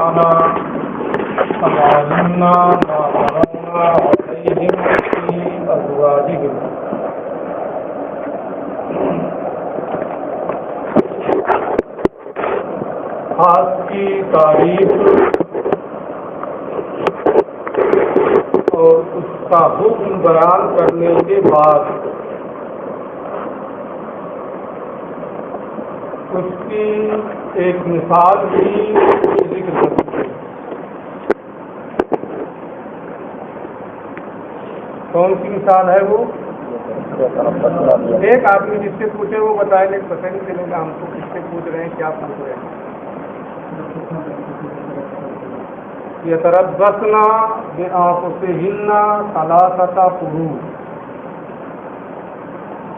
تعالى فما منا ما فرضنا عليهم في أزواجهم خاص کی تعریف اور اس کا حکم بیان کرنے کے بعد اس کی ایک مثال بھی ذکر کرتی ہے. کون سی مثال ہے وہ؟ ایک آدمی جس سے پوچھے وہ بتائے گا، پتہ نہیں چلے گا ہم کو کس سے پوچھ رہے ہیں، کیا پوچھ رہے ہیں. یتربصن بانفسہن ثلاثۃ قروء.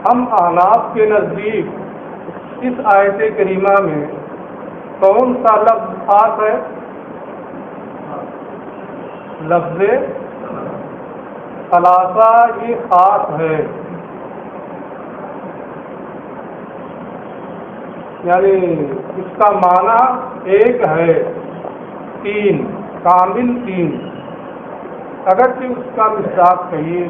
ہم احناف کے نزدیک اس آیت کریمہ میں کون سا لفظ خاص ہے؟ لفظ ثلاثہ یہ خاص ہے، یعنی اس کا معنی ایک ہے، تین، کامل تین. اگرچہ اس کا مصداق کہیے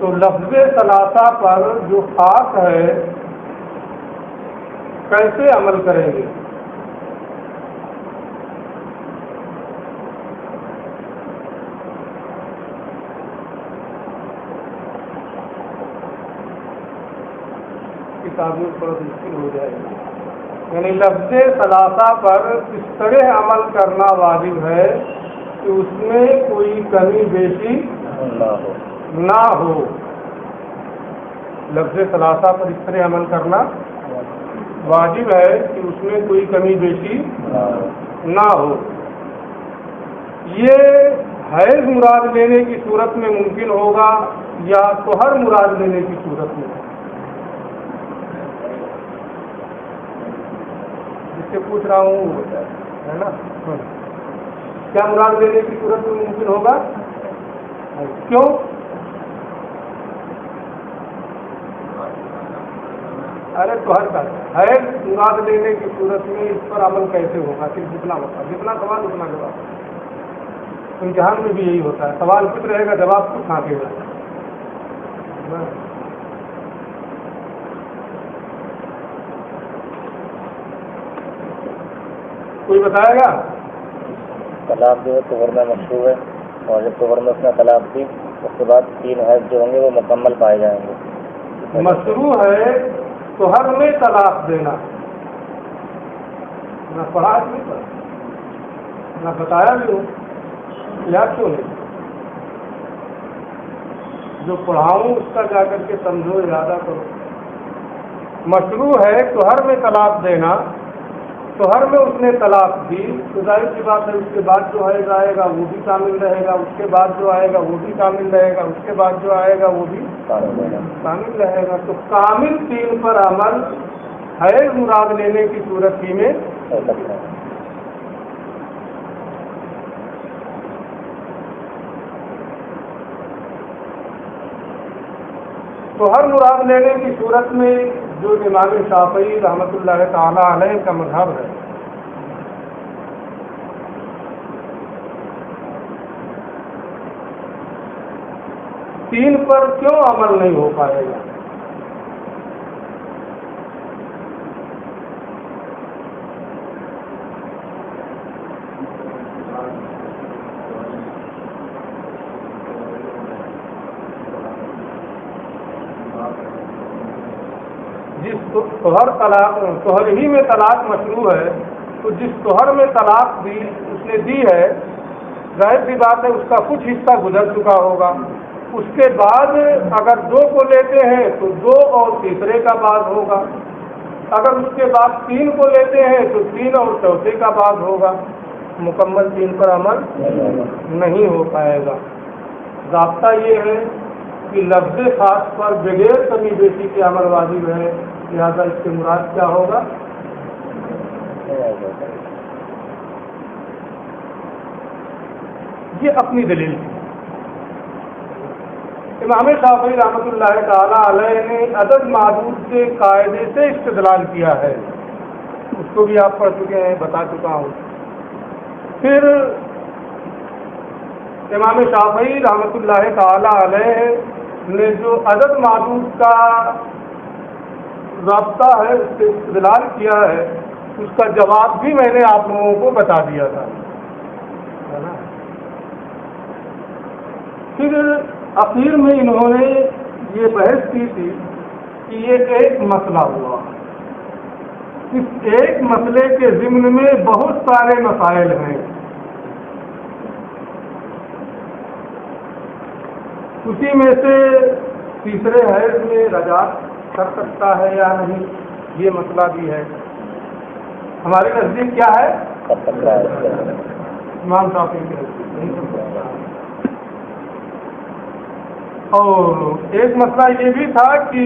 تو لفظ ثلاثہ پر جو خاص ہے کیسے عمل کریں گے؟ کتابوں پر مشکل ہو جائے گی. یعنی لفظ ثلاثہ پر اس طرح عمل کرنا واجب ہے کہ اس میں کوئی کمی بیشی نہ ہو. لفظ ثلاثہ پر اس طرح عمل کرنا واجب ہے کہ اس میں کوئی کمی بیشی نہ ہو. یہ حیض مراد لینے کی صورت میں ممکن ہوگا یا طہر مراد لینے کی صورت میں؟ جس سے پوچھ رہا ہوں ہے نا، کیا مراد لینے کی صورت میں ممکن ہوگا؟ کیوں؟ ارے تو ہر کا حیض مراد لینے کی صورت میں اس پر عمل کیسے ہوگا؟ صرف جتنا ہوتا، جتنا سوال اتنا جواب. امتحان میں بھی یہی ہوتا ہے، سوال کچھ رہے گا، جواب کچھ آگے گا. کوئی بتائے گا؟ طلاق جو ہے طہر میں مشروع ہے، اور جب طہر میں اس نے طلاق دی اس کے بعد تین حیض جو ہوں گے وہ مکمل پائے جائیں گے. مشروع ہے طہر میں طلاق دینا، نہ پڑھا نہیں پڑھا، نہ بتایا بھی ہو، یاد کیوں نہیں؟ جو پڑھاؤں اس کا جا کر کے سمجھو، ارادہ کرو. مشروع ہے طہر میں طلاق دینا، طہر میں اس نے طلاق دی تو ظاہر سی بات ہے اس کے بعد جو حیض آئے گا وہ بھی کامل رہے گا، اس کے بعد جو آئے گا وہ بھی کامل رہے گا، اس کے بعد جو آئے گا وہ بھی کامل رہے گا. تو کامل تین پر عمل حیض مراد لینے کی صورت ہی میں طہر مراد لینے کی صورت میں جو امام شافعی رحمۃ اللہ تعالی علیہ کا مذہب ہے، تین پر کیوں عمل نہیں ہو پائے گا؟ جس طہر ہی میں طلاق مشروع ہے تو جس طہر میں طلاق دی اس نے دی ہے، ظاہر سی بات ہے اس کا کچھ حصہ گزر چکا ہوگا. اس کے بعد اگر دو کو لیتے ہیں تو دو اور تیسرے کا بعد ہوگا، اگر اس کے بعد تین کو لیتے ہیں تو تین اور چوتھے کا بعد ہوگا. مکمل تین پر عمل نہیں ہو پائے گا. ضابطہ یہ ہے کہ لفظ خاص پر بغیر کمی بیشی کے عمل واجب ہے، لہذا اس سے مراد کیا ہوگا؟ یہ اپنی دلیل تھی. امام شافعی رحمۃ اللہ تعالی علیہ نے عدد معدود کے قاعدے سے استدلال کیا ہے، اس کو بھی آپ پڑھ چکے ہیں، بتا چکا ہوں۔ پھر امام شافعی رحمۃ اللہ تعالی علیہ نے جو عدد معدود کا رابطہ ہے اس سے استدلال کیا ہے، اس کا جواب بھی میں نے آپ لوگوں کو بتا دیا تھا، ہے نا۔ پھر اخیر میں انہوں نے یہ بحث کی تھی کہ یہ ایک مسئلہ ہوا، اس ایک مسئلے کے ضمن میں بہت سارے مسائل ہیں، اسی میں سے تیسرے حیض میں رجعت کر سکتا ہے یا نہیں، یہ مسئلہ بھی ہے۔ ہمارے نزدیک کیا ہے؟ امام شافعی کے نزدیک نہیں کر سکتا۔ اور ایک مسئلہ یہ بھی تھا کہ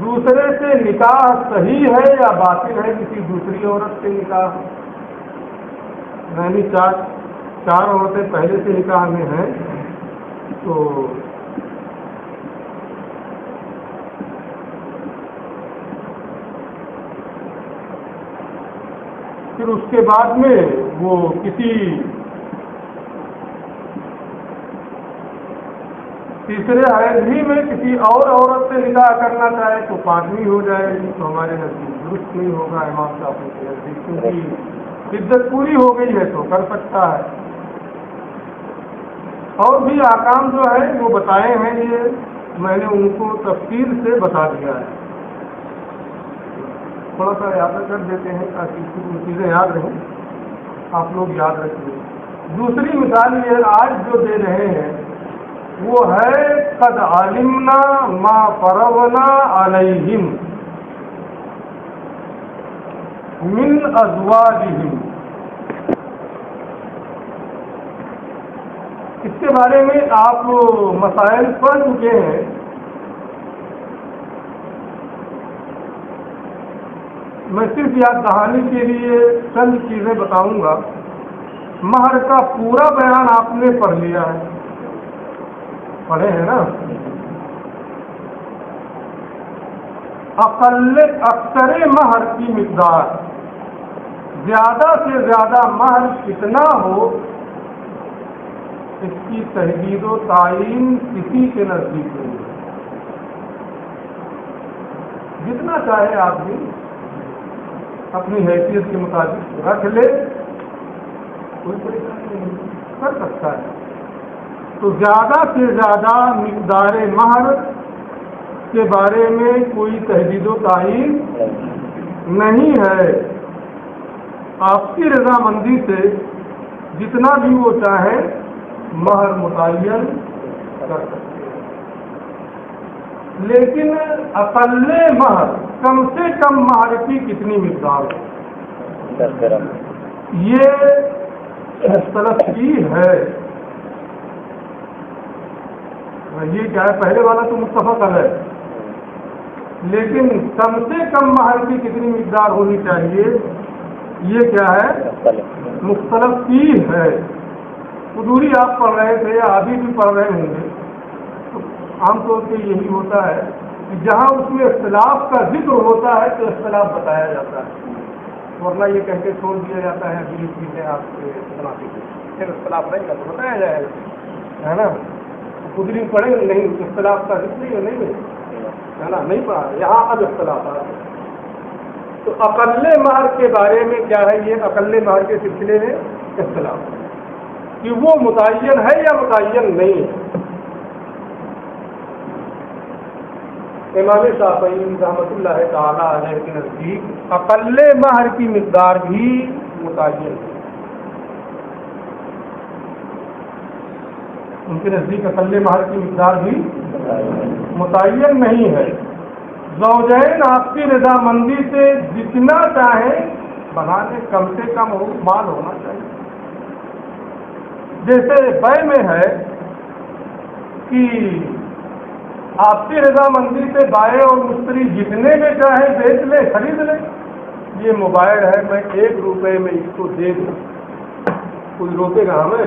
دوسرے سے نکاح صحیح ہے یا باطل ہے، کسی دوسری عورت سے نکاح، یعنی چار عورتیں پہلے سے نکاح میں ہیں، تو پھر اس کے بعد میں وہ کسی تیسرے حیض ہی میں کسی اور عورت سے نکاح کرنا چاہے تو پانچویں ہو جائے گی، تو ہمارے نزدیک درست نہیں ہوگا امام شافعی کے نزدیک، کیونکہ عدت پوری ہو گئی ہے تو کر سکتا ہے۔ اور بھی احکام جو ہے وہ بتائے ہیں، یہ میں نے ان کو تفصیل سے بتا دیا ہے، تھوڑا سا یاد کر دیتے ہیں تاکہ وہ چیزیں یاد رہیں، آپ لوگ یاد رکھیے۔ دوسری مثال یہ آج جو دے رہے ہیں وہ ہے قد علمنا ما فرضنا علیہم من ازواجہم، اس کے بارے میں آپ مسائل پڑھ چکے ہیں۔ میں صرف یاد دہانی کے لیے چند چیزیں بتاؤں گا۔ مہر کا پورا بیان آپ نے پڑھ لیا ہے، پڑھے ہیں نا۔ اکثر مہر کی مقدار، زیادہ سے زیادہ مہر کتنا ہو اس کی تحدید و تعین کسی کے نزدیک نہیں ہے، جتنا چاہے آپ بھی اپنی حیثیت کے مطابق رکھ لے، کوئی پریشانی نہیں، کر سکتا ہے۔ تو زیادہ سے زیادہ مقدار مہر کے بارے میں کوئی تحدید و تعین نہیں ہے، آپ کی رضامندی سے جتنا بھی وہ چاہیں مہر متعین کر سکتے ہیں، لیکن اقل مہر، کم سے کم مہر کی کتنی مقدار ہے یہ مختلف کی ہے۔ یہ کیا ہے، پہلے والا تو متفق ہے، لیکن کم سے کم مہر کی کتنی مقدار ہونی چاہیے یہ کیا ہے، مختلف کی ہے۔ حضوری آپ پڑھ رہے تھے یا ابھی بھی پڑھ رہے ہوں گے، تو عام طور پہ یہی ہوتا ہے کہ جہاں اس میں اختلاف کا ذکر ہوتا ہے تو اختلاف بتایا جاتا ہے، ورنہ یہ کہہ کے چھوڑ دیا جاتا ہے اگلی چیزیں آپ کے بناتے ہیں، پھر اختلاف رہے گا تو بتایا جائے گا، ہے نا۔ خدری پڑھے نہیں، اختلاف کا ذکر نہیں ہے نا، نہیں پڑھا، یہاں اب اختلاف آ رہا ہے۔ تو اقل مہر کے بارے میں کیا ہے، یہ اقل مہر کے سلسلے میں اختلاف ہے کہ وہ متعین ہے یا متعین نہیں ہے۔ امام شافعی رحمۃ اللہ تعالی علیہ کے نزدیک اقل مہر کی مقدار بھی متعین ہے، ان کے نزدیک اقل مہر کی مقدار بھی متعین نہیں ہے۔ زوجین آپ کی رضامندی سے جتنا چاہیں بنا لیں، کم سے کم مال ہونا چاہیے۔ جیسے بے میں ہے کہ آپ کی رضامندی سے بائع اور مشتری جتنے میں چاہے بیچ لیں، خرید لیں، یہ موبائل ہے، میں 1 روپے میں اس کو دے دوں، کوئی روکے گا ہمیں؟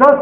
10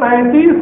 35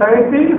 33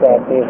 33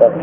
10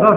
10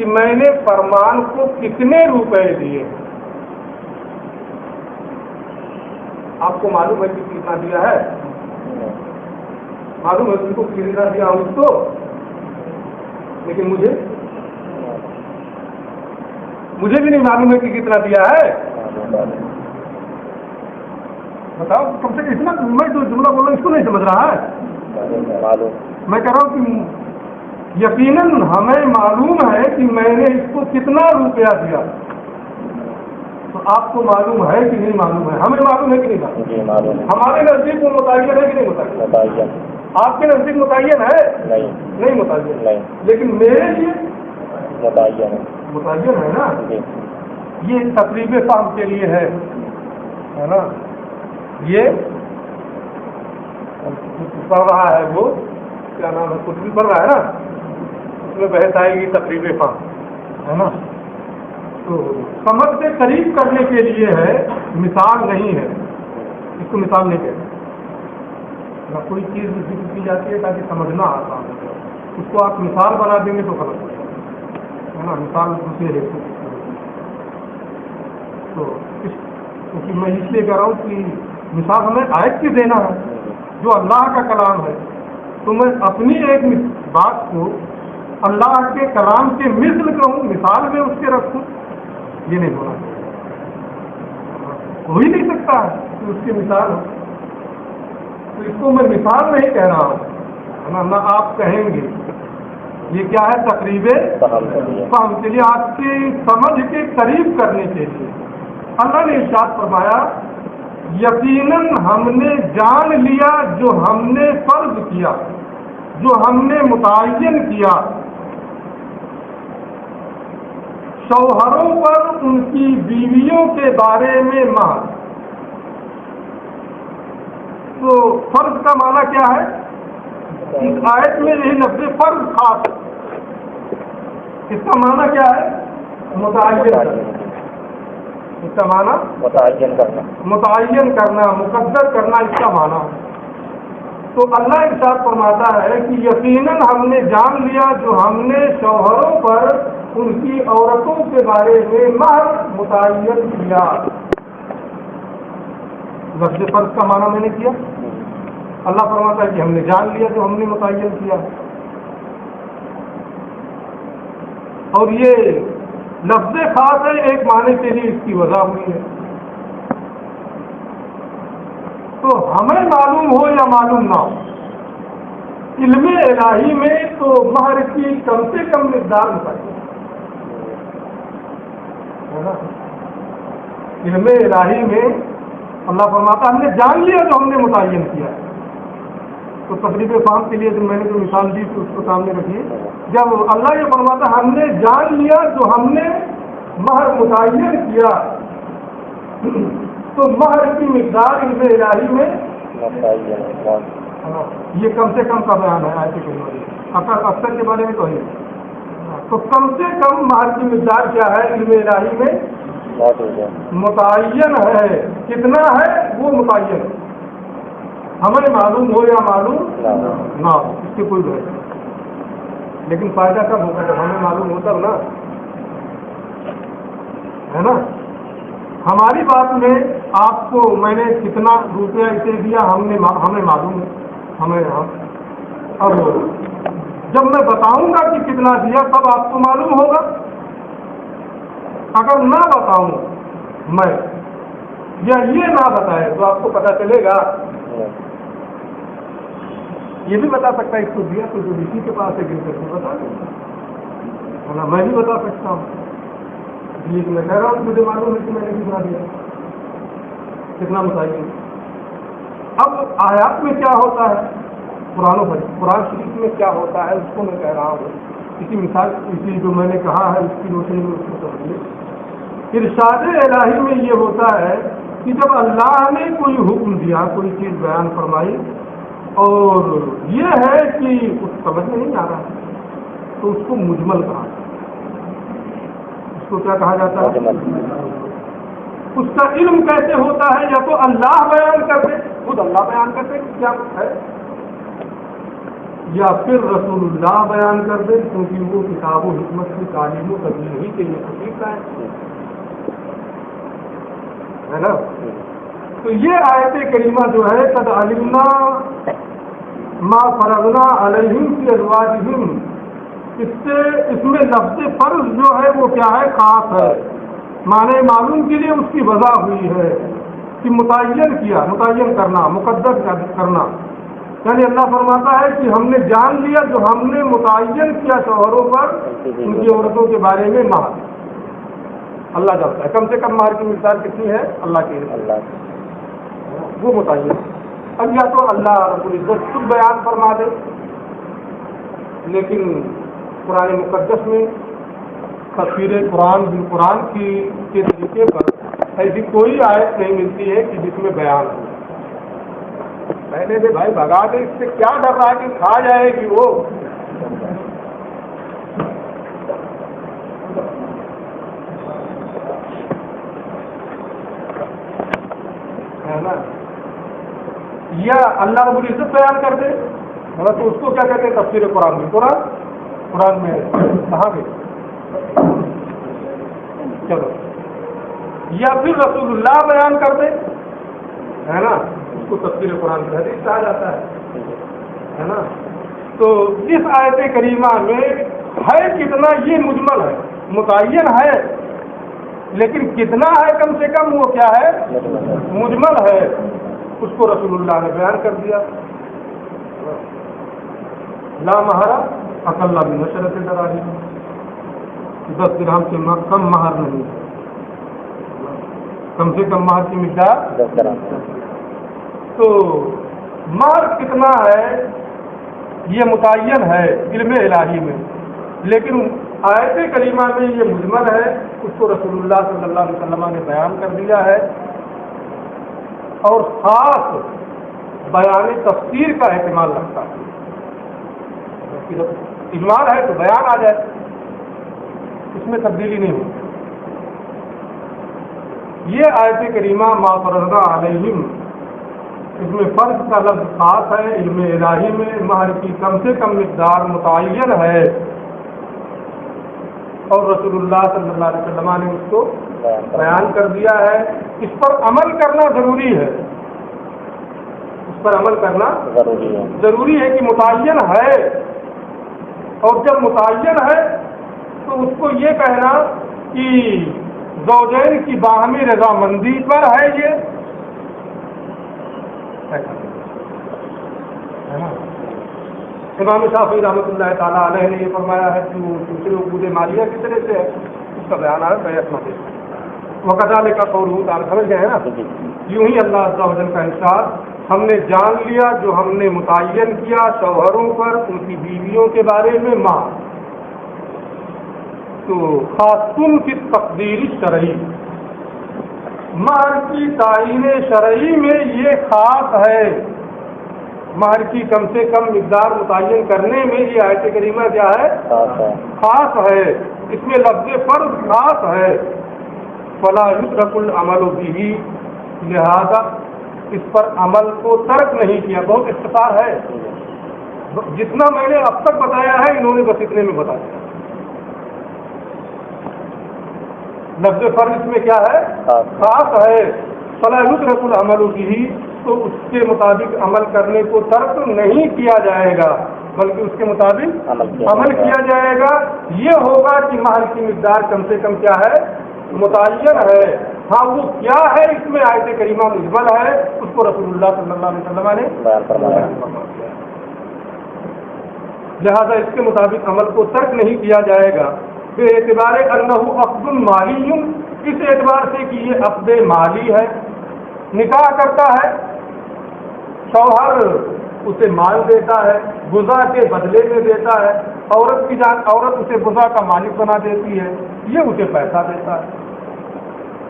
کہ میں نے فرمان کو کتنے روپے دیے. آپ کو معلوم ہے کہ کتنا دیا ہے؟ معلوم ہے تم کو کتنا دیا ہوں اس کو، لیکن مجھے بھی نہیں معلوم ہے کہ کتنا دیا ہے. بتاؤ کم سے کم اتنا. میں جو جملہ بول رہا ہوں اس کو نہیں سمجھ رہا ہے. میں کہہ رہا ہوں کہ یقیناً ہمیں معلوم ہے کہ میں نے اس کو کتنا روپیہ دیا. تو آپ کو معلوم ہے کہ نہیں معلوم ہے؟ ہمیں معلوم ہے کہ نہیں معلوم؟ ہمارے نزدیک وہ متعین ہے کہ نہیں متعین؟ آپ کے نزدیک متعین ہے؟ نہیں متعین. لیکن میرے لیے متعین ہے نا. یہ تقریب فہم کے لیے ہے نا. یہ پڑھ رہا ہے وہ کیا نام ہے، کچھ بھی پڑھ رہا ہے نا، اس میں بحث آئے گی تقریب فہم ہے نا. تو سمجھ سے قریب کرنے کے لیے ہے، مثال نہیں ہے. اس کو مثال نہیں کہتے. کوئی چیز ذکر کی جاتی ہے تاکہ سمجھنا آسان ہو. اس کو آپ مثال بنا دیں گے تو غلط ہو جائے گا نا. مثال دوسرے ہے تو کیونکہ میں اس لیے کہہ رہا ہوں کہ مثال ہمیں آیت کی دینا ہے جو اللہ کا کلام ہے. تو میں اپنی ایک بات کو اللہ کے کلام کے مثل کہوں، مثال میں اس کے رکھوں، یہ نہیں ہونا ہو ہی نہیں سکتا ہے کہ اس کی مثال ہو. تو اس کو میں مثال نہیں کہہ رہا ہوں نہ آپ کہیں گے. یہ کیا ہے؟ تقریب فہم کے لیے، آپ کی سمجھ کے قریب کرنے کے لیے. اللہ نے ارشاد فرمایا یقیناً ہم نے جان لیا جو ہم نے فرض کیا، جو ہم نے متعین کیا شوہروں پر ان کی بیویوں کے بارے میں مہر. تو فرض کا معنی کیا ہے؟ اس آیت میں یہی لفظ فرض خاص. اس کا معنی کیا ہے؟ متعین. اس کا معنی متعین کرنا، مقدر کرنا، اس کا معنی. تو اللہ ارشاد فرماتا ہے کہ یقیناً ہم نے جان لیا جو ہم نے شوہروں پر ان کی عورتوں کے بارے میں مہر متعین کیا. لفظ فرض کا معنی میں نے کیا. اللہ فرماتا ہے کہ ہم نے جان لیا جو ہم نے متعین کیا. اور یہ لفظ خاص ہے، ایک معنی کے لیے اس کی وجہ ہوئی ہے. تو ہمیں معلوم ہو یا معلوم نہ ہو، علم الہی میں تو مہر کی کم سے کم مقدار متعین ہے نا. علم الہی میں اللہ فرماتا ہم نے جان لیا جو ہم نے متعین کیا. تو تقریب فہم کے لیے جو میں نے جو مثال دی تو اس کو سامنے رکھیے. جب اللہ یہ فرماتا ہم نے جان لیا جو ہم نے مہر متعین کیا، تو مہر کی مقدار علم الہی میں یہ کم سے کم کا بیان ہے. آیت کریمہ اکثر کے بارے میں تو ہے. تو کم سے کم مہر کی مقدار کیا ہے؟ علم الہی میں متعین ہے. کتنا ہے وہ متعین، ہمیں معلوم ہو یا معلوم نہ ہو، اس کی کوئی بحث نہیں. لیکن فائدہ کب ہوگا؟ جب ہمیں معلوم ہوتا نا، ہے نا. ہماری بات میں آپ کو میں نے کتنا روپیہ اسے دیا ہمیں معلوم ہے. اب جب میں بتاؤں گا کہ کتنا دیا تب آپ کو معلوم ہوگا. اگر نہ بتاؤں میں یا یہ نہ بتائے تو آپ کو پتہ چلے گا. یہ بھی بتا سکتا ہے اس کو دیا تو جو اسی کے پاس ہے گن کر کے بتا دیں. میں بھی بتا سکتا ہوں. یہ میں کہہ رہا ہوں مجھے معلوم ہے کہ میں نے کتنا دیا، کتنا متعین. اب آیات میں کیا ہوتا ہے، قرآن شریف میں کیا ہوتا ہے اس کو میں کہہ رہا ہوں. اسی مثال اسی جو میں نے کہا ہے اس کی روشنی میں اس کو سمجھیے. ارشاد الہی میں یہ ہوتا ہے کہ جب اللہ نے کوئی حکم دیا، کوئی چیز بیان فرمائی اور یہ ہے کہ اس سمجھ میں نہیں آ رہا تو اس کو مجمل کہا جاتا ہے. اس کو کیا کہا جاتا ہے؟ اس کا علم کیسے ہوتا ہے؟ یا تو اللہ بیان کرتے، خود اللہ بیان کرتے کہ کیا ہے، یا پھر رسول اللہ بیان کر دے، کیونکہ وہ کتاب و حکمت کی تعلیم و تبلیغ ہی کے لیے تشریف لائے، ہے نا؟ تو یہ آیت کریمہ جو ہے قد علمنا ما فرضنا علیہم فی ازواجہم، اس میں لفظ فرض جو ہے وہ کیا ہے؟ خاص ہے، معنی معلوم کے لیے اس کی وضع ہوئی ہے کہ متعین کیا، متعین کرنا، مقدر کرنا، یعنی اللہ فرماتا ہے کہ ہم نے جان لیا جو ہم نے متعین کیا شوہروں پر ان کی عورتوں کے بارے میں مہر، اللہ جانتا ہے کم سے کم مہر کی مقدار کتنی ہے، اللہ کے علم، وہ متعین۔ اب یا تو اللہ رب العزت خود بیان فرما دے، لیکن قرآن مقدس میں تفسیر قرآن بالقرآن کے طریقے پر ایسی کوئی آیت نہیں ملتی ہے کہ جس میں بیان ہو۔ پہلے سے بھائی بھگا دے، اس سے کیا ڈر رہا ہے کہ کھا جائے گی وہ، ہے نا؟ یا اللہ رب العزت بیان کر دے، تو اس کو کیا کہتے ہیں؟ تفسیر قرآن میں، قرآن میں کہاں گئے؟ چلو، یا پھر رسول اللہ بیان کر دے، ہے نا؟ اس کو تفسیر قرآن کی حدیث کہا جاتا ہے نا؟ تو اس آیت کریمہ میں ہے کتنا یہ مجمل ہے، متعین ہے، لیکن کتنا ہے کم سے کم وہ کیا ہے؟ مجمل ہے، اس کو رسول اللہ نے بیان کر دیا۔ لا مہر اقل بنشرۃ دراہم، 10 درہم سے کم مہر نہیں، کم سے کم مہر کی مقدار 10 درہم۔ تو مہر کتنا ہے یہ متعین ہے علم الہی میں، لیکن آیت کریمہ میں یہ مجمل ہے، اس کو رسول اللہ صلی اللہ علیہ وسلم نے بیان کر دیا ہے، اور خاص بیان تفسیر کا احتمال رکھتا ہے۔ اجمال ہے تو بیان آ جائے، اس میں تبدیلی نہیں ہوتی۔ یہ آیت کریمہ ما فرضنا علیہم، اس میں فرض کا لفظ خاص ہے، علم الہی میں مہر کی کم سے کم مقدار متعین ہے، اور رسول اللہ صلی اللہ علیہ وسلم نے اس کو بیان کر دیا ہے۔ اس پر عمل کرنا ضروری ہے، اس پر عمل کرنا ضروری ہے کہ متعین ہے، اور جب متعین ہے تو اس کو یہ کہنا کہ زوجین کی باہمی رضامندی پر ہے، یہ امام شافعی رحمۃ اللہ تعالیٰ علیہ نے یہ فرمایا ہے کہ وہ دوسرے عقود مالیہ کی طرح سے ہے، اس کا بیان ہے بیعت مت وکذالک کا قول تعالیٰ، سمجھ گئے ہیں نا؟ یوں ہی اللہ عز و جل کا ارشاد، ہم نے جان لیا جو ہم نے متعین کیا شوہروں پر ان کی بیویوں کے بارے میں مہر، تو خاصن کی تقدیر شرعی، مہر کی تعین شرعی میں یہ خاص ہے، مہر کی کم سے کم مقدار متعین کرنے میں یہ آیت کریمہ کیا ہے؟ خاص ہے، اس میں لفظ فرض خاص ہے، فلا یترک العمل بہ، لہذا اس پر عمل کو ترک نہیں کیا۔ بہت اختصار ہے، جتنا میں نے اب تک بتایا ہے انہوں نے بس اتنے میں بتایا۔ لفظ فرض اس میں کیا ہے؟ خاص ہے، فلا یترک العمل بہ، تو اس کے مطابق عمل کرنے کو ترک نہیں کیا جائے گا، بلکہ اس کے مطابق عمل کیا جائے گا۔ یہ ہوگا کہ مہر کی مقدار کم سے کم کیا ہے؟ متعین ہے۔ ہاں وہ کیا ہے اس میں آیت کریمہ مجمل ہے، اس کو رسول اللہ صلی اللہ علیہ وسلم نے بیان فرمایا، لہذا اس کے مطابق عمل کو ترک نہیں کیا جائے گا۔ بے اعتبار انہ عقد مالی، اس اعتبار سے کہ یہ عقد مالی ہے، نکاح کرتا ہے شوہر اسے مال دیتا ہے، غذا کے بدلے میں دیتا ہے، عورت اسے غذا کا مالک بنا دیتی ہے، یہ اسے پیسہ دیتا ہے۔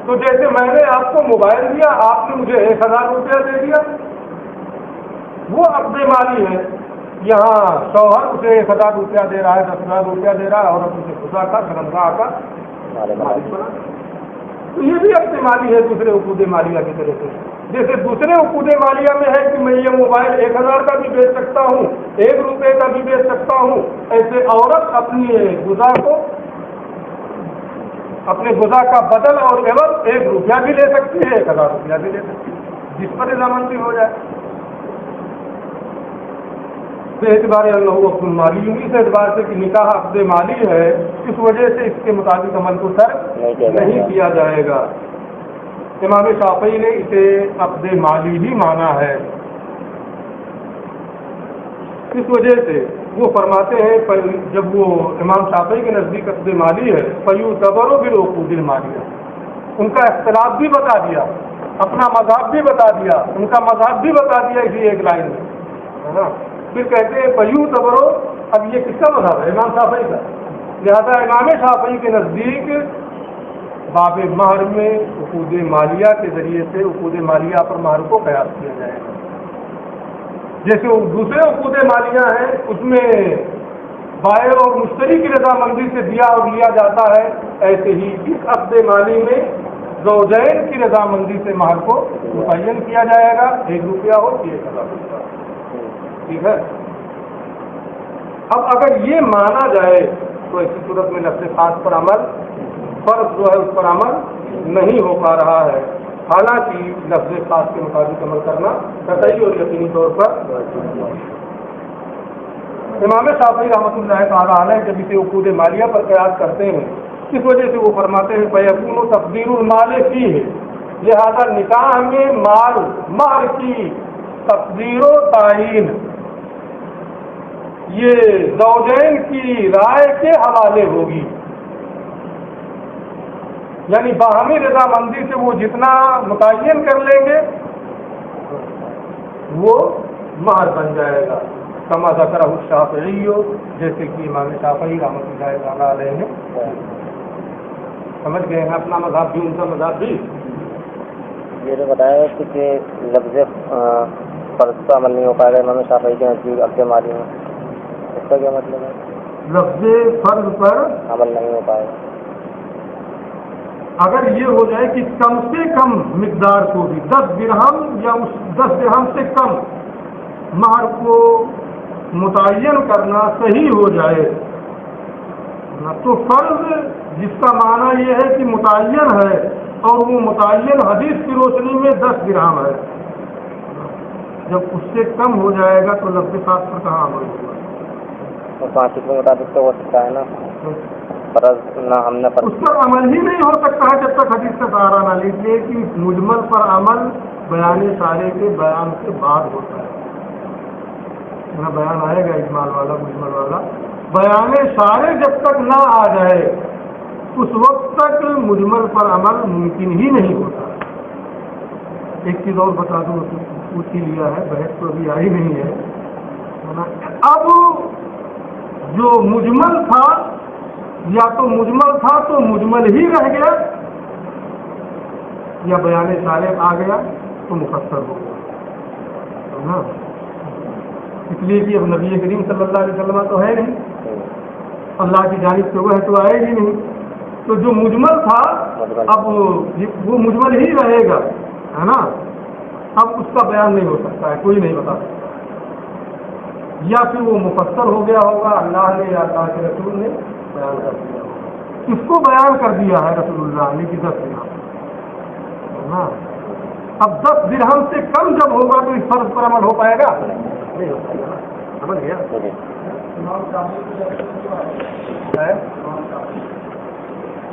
تو جیسے میں نے آپ کو موبائل دیا، آپ نے مجھے 1000 روپیہ دے دیا، وہ عقد مالی ہے۔ یہاں شوہر اسے 1000 روپیہ دے رہا ہے، 10,000 روپیہ دے رہا ہے، عورت اسے غذا کا شرمگاہ کا مالک بنا۔ تو یہ بھی عقد مالی ہے دوسرے عقود مالیہ کی طرح سے. جیسے دوسرے عقود مالیہ میں ہے کہ میں یہ موبائل 1000 کا بھی بیچ سکتا ہوں, 1 روپے کا بھی بیچ سکتا ہوں, ایسے عورت اپنی غذا کو, اپنے غذا کا بدل اور عوض 1 روپیہ بھی لے سکتی ہے, 1000 روپیہ بھی لے سکتی ہے, جس پر رضامندی ہو جائے. اعتبار اللہ عقد مالی, اس اعتبار سے کہ نکاح عقد مالی ہے, اس وجہ سے اس کے مطابق عمل کو ترک نہیں کیا جائے گا. امام شافعی نے اسے عقد مالی ہی مانا ہے. اس وجہ سے وہ فرماتے ہیں, جب وہ امام شافعی کے نزدیک عقد مالی ہے, فیعتبر بالعقود المالیہ, ان کا اختلاف بھی بتا دیا, اپنا مذہب بھی بتا دیا, ان کا مذہب بھی بتا دیا اسی ایک لائن میں, ہے نا. پھر کہتے ہیں فیعتبر, اب یہ کس کا مذہب ہے؟ امام شافعی کا. لہذا امام شافعی کے نزدیک باب مہر میں عقود مالیہ کے ذریعے سے عقود مالیہ پر مہر کو قیاس کیا جائے گا. جیسے دوسرے عقود مالیہ ہیں اس میں بائع اور مشتری کی رضامندی سے دیا اور لیا جاتا ہے, ایسے ہی اس عقد مالی میں زوجین کی رضامندی سے مہر کو متعین کیا جائے گا, 1 روپیہ ہو 1000 روپیہ. ٹھیک ہے. اب اگر یہ مانا جائے تو ایسی صورت میں لفظ خاص پر عمل, فرض جو ہے اس پر عمل نہیں ہو پا رہا ہے, حالانکہ لفظ خاص کے مطابق عمل کرنا قطعی اور یقینی طور پر. امام شافعی رحمۃ اللہ تعالیٰ علیہ جب اسے عقود مالیہ پر قیاس کرتے ہیں, اس وجہ سے وہ فرماتے ہیں فیکون تقدیر المال فیہ, لہذا نکاح میں مال مہر کی تقدیر و تعین یہ زوجین کی رائے کے حوالے ہوگی. یعنی باہمی رضامندی سے وہ جتنا متعین کر لیں گے وہ مہر بن جائے گا. کما ذکرہ الشافعی, جیسے کہ امام شافعی رحمۃ اللہ تعالیٰ علیہ نے. سمجھ گئے ہیں اپنا مذہب بھی, ان کا مذہب بھی. یہ تو بتایا کہ لفظ فرض کا عمل نہیں ہو پائے گا امام شافعی کے نزدیک عقد مالی میں, اس کا کیا مطلب ہے؟ لفظ فرض پر عمل نہیں ہو پائے گا. اگر یہ ہو جائے کہ کم سے کم مقدار کو بھی 10 درہم یا اس 10 درہم سے کم مہر کو متعین کرنا صحیح ہو جائے, تو فرض جس کا معنی یہ ہے کہ متعین ہے اور وہ متعین حدیث کی روشنی میں 10 درہم ہے, جب اس سے کم ہو جائے گا تو لفظ خاص پر کہاں عمل ہوگا؟ اور 5 کے مطابق تو ہو سکتا ہے نا, فرض نہ ہم نے اس پر عمل ہی نہیں ہو سکتا ہے جب تک حدیث کا سہارا نہ لیجیے کہ مجمل پر عمل بیان سارے کے بیان سے بعد ہوتا ہے. بیان آئے گا اجمال والا مجمل والا, بیان سارے جب تک نہ آ جائے اس وقت تک مجمل پر عمل ممکن ہی نہیں ہوتا. ایک چیز اور بتا دوں, پوچھ ہی لیا ہے, بحث تو ابھی آئی نہیں ہے. اب جو مجمل تھا یا تو مجمل تھا تو مجمل ہی رہ گیا, یا بیان سارے آ گیا تو مفسر ہو گیا. اس لیے کہ اب نبی کریم صلی اللہ علیہ وسلم تو ہے نہیں, اللہ کی جانب سے وہ ہے تو آئے ہی نہیں, تو جو مجمل تھا اب وہ مجمل ہی رہے گا, ہے نا. اب اس کا بیان نہیں ہو سکتا ہے, کوئی نہیں بتا سکتا, یا پھر وہ مفسر ہو گیا ہوگا, اللہ نے یا اللہ کے رسول نے بیان کر دیا ہوگا. اس کو بیان کر دیا ہے رسول اللہ نے کہ 10 درہم. اب 10 درہم سے کم جب ہوگا تو اس فرض پر عمل ہو پائے گا؟ نہیں ہو پائے گا. سمجھ گیا؟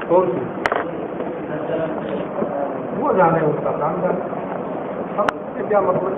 کون سی وہ جانے اس کا کام جانے, کیا مطلب